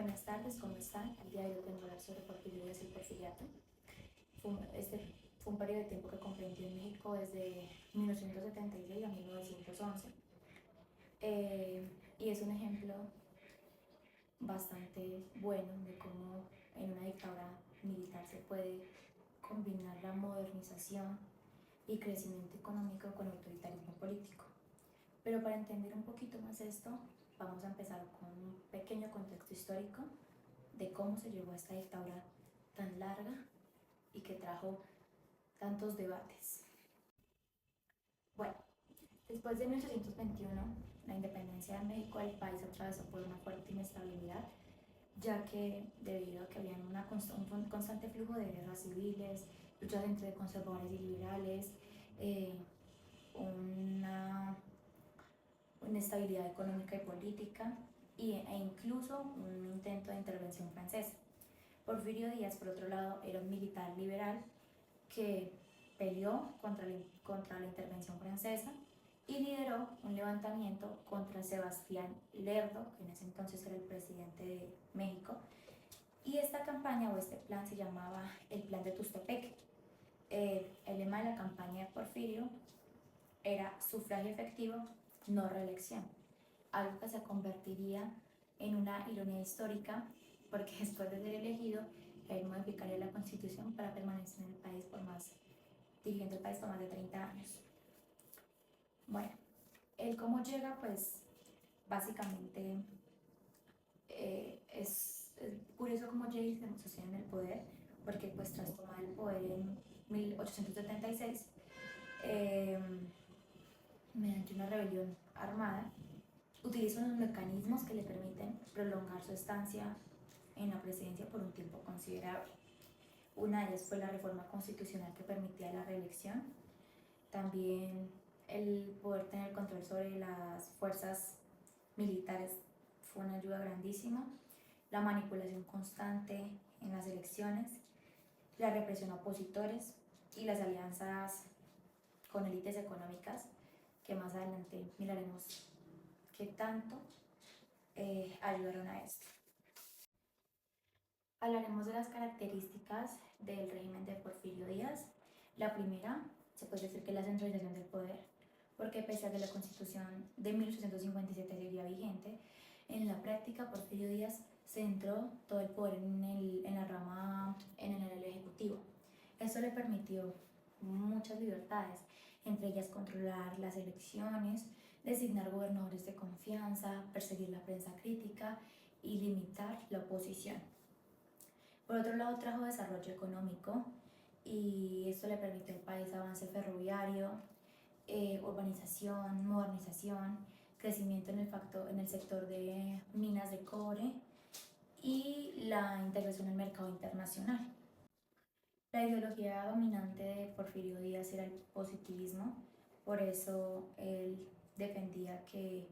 Buenas tardes, ¿cómo están? El día de hoy vengo a hablar sobre Porfirio Díaz y el porfiriato. Este fue un periodo de tiempo que comprendió en México desde 1976 a 1911 y es un ejemplo bastante bueno de cómo en una dictadura militar se puede combinar la modernización y crecimiento económico con autoritarismo político. Pero para entender un poquito más esto, vamos a empezar con un pequeño contexto histórico de cómo se llegó a esta dictadura tan larga y que trajo tantos debates. Bueno, después de 1821, la independencia de México, el país atravesó por una fuerte inestabilidad, ya que debido a que había un constante flujo de guerras civiles, luchas entre conservadores y liberales, eh, una inestabilidad económica y política e incluso un intento de intervención francesa. Porfirio Díaz, por otro lado, era un militar liberal que peleó contra la intervención francesa y lideró un levantamiento contra Sebastián Lerdo, que en ese entonces era el presidente de México. Y esta campaña o este plan se llamaba el Plan de Tuxtepec. El lema de la campaña de Porfirio era sufragio efectivo, no reelección, algo que se convertiría en una ironía histórica porque después de ser elegido, él modificaría la constitución para permanecer en el país dirigiendo el país por más de 30 años. Bueno, él cómo llega, pues básicamente es curioso cómo llega y se sostiene en el poder, porque pues tras tomar el poder en 1876, eh, mediante una rebelión armada, utiliza unos mecanismos que le permiten prolongar su estancia en la presidencia por un tiempo considerable. Una de ellas fue la reforma constitucional que permitía la reelección. También el poder tener control sobre las fuerzas militares fue una ayuda grandísima. La manipulación constante en las elecciones, la represión a opositores y las alianzas con élites económicas, que más adelante miraremos qué tanto ayudaron a esto. Hablaremos de las características del régimen de Porfirio Díaz. La primera, se puede decir que es la centralización del poder, porque pese a que la Constitución de 1857 seguía vigente, en la práctica Porfirio Díaz centró todo el poder en el ejecutivo. Esto le permitió muchas libertades, entre ellas controlar las elecciones, designar gobernadores de confianza, perseguir la prensa crítica y limitar la oposición. Por otro lado, trajo desarrollo económico y esto le permitió al país avance ferroviario, urbanización, modernización, crecimiento en el sector de minas de cobre y la integración al mercado internacional. La ideología dominante de Porfirio Díaz era el positivismo, por eso él defendía que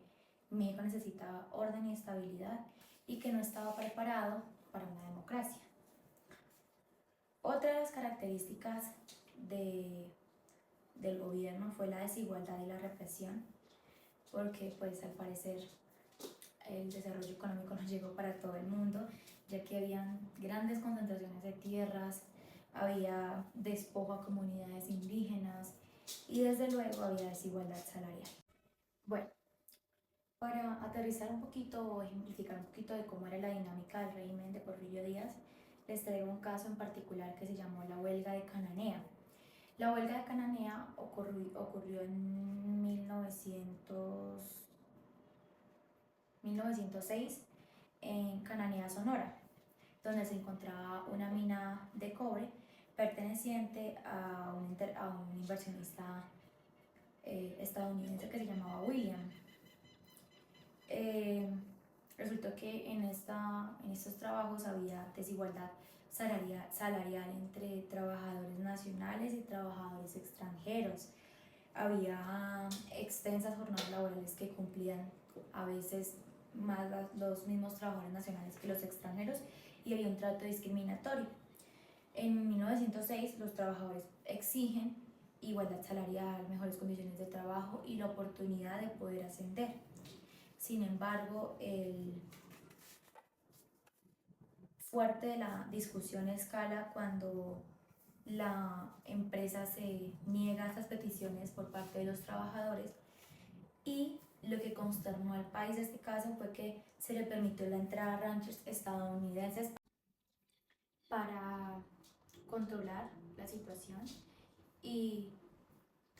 México necesitaba orden y estabilidad y que no estaba preparado para una democracia. Otra de las características del gobierno fue la desigualdad y la represión, porque pues al parecer el desarrollo económico no llegó para todo el mundo, ya que habían grandes concentraciones de tierras, había despojo a comunidades indígenas y desde luego había desigualdad salarial. Bueno, para aterrizar un poquito o ejemplificar un poquito de cómo era la dinámica del régimen de Porfirio Díaz, les traigo un caso en particular que se llamó la huelga de Cananea. La huelga de Cananea ocurrió en 1906 en Cananea, Sonora, donde se encontraba una mina de cobre perteneciente a un inversionista estadounidense que se llamaba William. Eh, Resultó que en estos trabajos había desigualdad salarial entre trabajadores nacionales y trabajadores extranjeros. Había extensas jornadas laborales que cumplían a veces más los mismos trabajadores nacionales que los extranjeros y había un trato discriminatorio. En 1906 los trabajadores exigen igualdad salarial, mejores condiciones de trabajo y la oportunidad de poder ascender. Sin embargo, fuerte de la discusión escala cuando la empresa se niega a estas peticiones por parte de los trabajadores, y lo que consternó al país en este caso fue que se le permitió la entrada a ranchers estadounidenses para controlar la situación. Y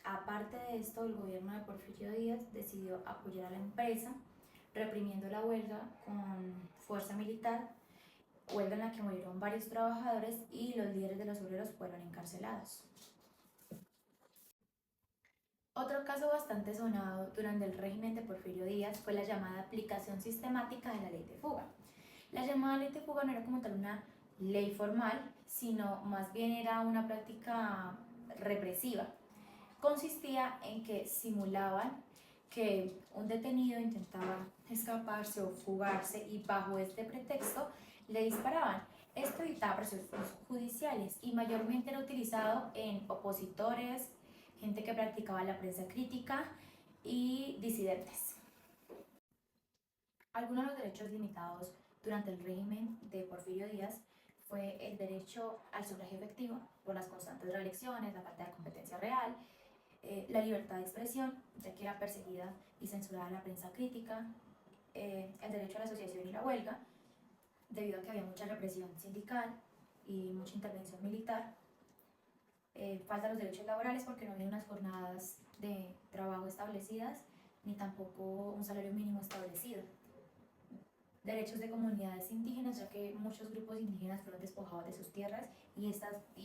aparte de esto, el gobierno de Porfirio Díaz decidió apoyar a la empresa, reprimiendo la huelga con fuerza militar, huelga en la que murieron varios trabajadores y los líderes de los obreros fueron encarcelados. Otro caso bastante sonado durante el régimen de Porfirio Díaz fue la llamada aplicación sistemática de la ley de fuga. La llamada ley de fuga no era como tal una ley formal, sino más bien era una práctica represiva. Consistía en que simulaban que un detenido intentaba escaparse o fugarse y bajo este pretexto le disparaban. Esto evitaba procesos judiciales y mayormente era utilizado en opositores, gente que practicaba la prensa crítica y disidentes. Algunos de los derechos limitados durante el régimen de Porfirio Díaz fue el derecho al sufragio efectivo por las constantes reelecciones, la falta de competencia real, la libertad de expresión, ya que era perseguida y censurada la prensa crítica, el derecho a la asociación y la huelga, debido a que había mucha represión sindical y mucha intervención militar. Falta los derechos laborales porque no había unas jornadas de trabajo establecidas ni tampoco un salario mínimo establecido. Derechos de comunidades indígenas, ya que muchos grupos indígenas fueron despojados de sus tierras y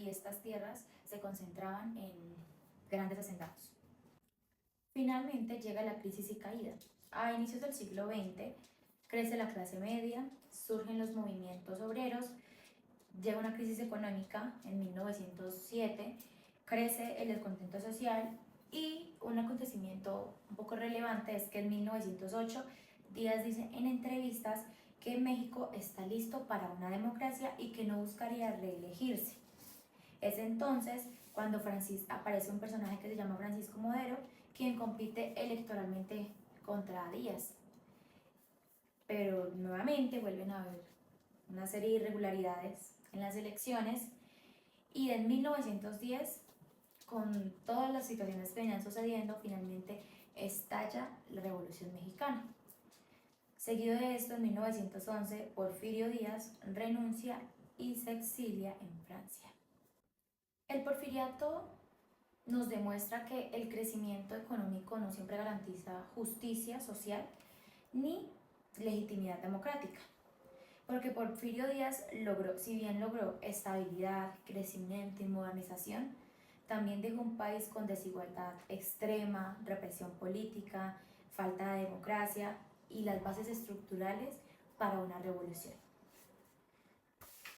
estas tierras se concentraban en grandes hacendados. Finalmente llega la crisis y caída. A inicios del siglo XX crece la clase media, surgen los movimientos obreros, llega una crisis económica en 1907, crece el descontento social y un acontecimiento un poco relevante es que en 1908 Díaz dice en entrevistas que México está listo para una democracia y que no buscaría reelegirse. Es entonces cuando aparece un personaje que se llama Francisco Modero, quien compite electoralmente contra Díaz. Pero nuevamente vuelven a haber una serie de irregularidades en las elecciones y en 1910, con todas las situaciones que venían sucediendo, finalmente estalla la Revolución Mexicana. Seguido de esto, en 1911, Porfirio Díaz renuncia y se exilia en Francia. El porfiriato nos demuestra que el crecimiento económico no siempre garantiza justicia social ni legitimidad democrática, porque Porfirio Díaz logró, si bien logró estabilidad, crecimiento y modernización, también dejó un país con desigualdad extrema, represión política, falta de democracia y las bases estructurales para una revolución.